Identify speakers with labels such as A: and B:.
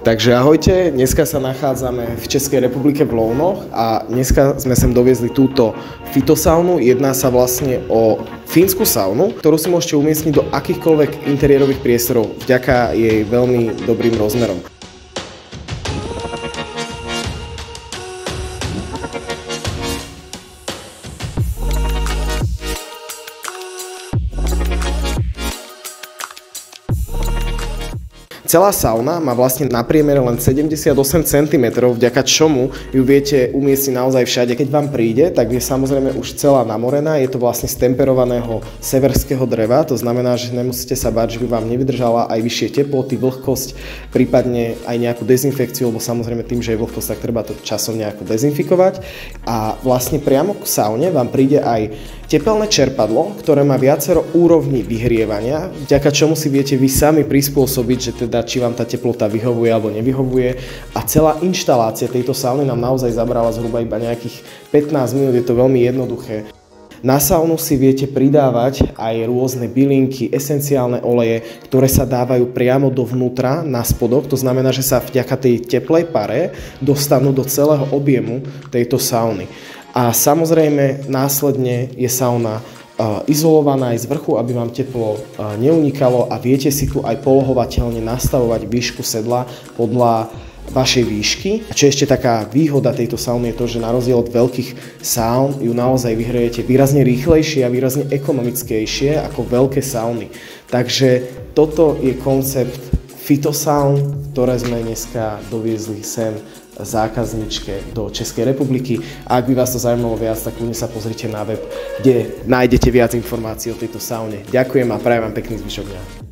A: Takže ahojte, dneska sa nachádzame v Českej republike v Lovnoch a dneska sme sem doviezli túto fitosaunu. Jedná sa vlastne o fínsku saunu, ktorú si môžete umiestniť do akýchkoľvek interiérových priestorov vďaka jej veľmi dobrým rozmerom. Celá sauna má vlastne na priemere len 78 cm, vďaka čomu ju viete umiestniť naozaj všade. Keď vám príde, tak je samozrejme už celá namorená. Je to vlastne z temperovaného severského dreva, to znamená, že nemusíte sa báť, že by vám nevydržala aj vyššie teploty, vlhkosť, prípadne aj nejakú dezinfekciu, lebo samozrejme tým, že je vlhkosť, tak treba to časom nejako dezinfikovať. A vlastne priamo k saune vám príde aj tepelné čerpadlo, ktoré má viacero úrovní vyhrievania, vďaka čomu si viete vy sami prispôsobiť, že teda či vám tá teplota vyhovuje alebo nevyhovuje. A celá inštalácia tejto sauny nám naozaj zabrala zhruba iba nejakých 15 minút, je to veľmi jednoduché. Na saunu si viete pridávať aj rôzne bylinky, esenciálne oleje, ktoré sa dávajú priamo dovnútra na spodok. To znamená, že sa vďaka tej teplej pare dostanú do celého objemu tejto sauny. A samozrejme následne je sauna izolovaná aj z vrchu, aby vám teplo neunikalo a viete si tu aj polohovateľne nastavovať výšku sedla podľa vašej výšky. A čo ešte taká výhoda tejto sauny je to, že na rozdiel od veľkých saun ju naozaj vyhrejete výrazne rýchlejšie a výrazne ekonomickejšie ako veľké sauny. Takže toto je koncept fitosaun, ktoré sme dneska doviezli sem zákazničke do Českej republiky. A ak by vás to zaujímalo viac, tak kľudne sa pozrite na web, kde nájdete viac informácií o tejto saune. Ďakujem a prajem vám pekný zvyšok dňa.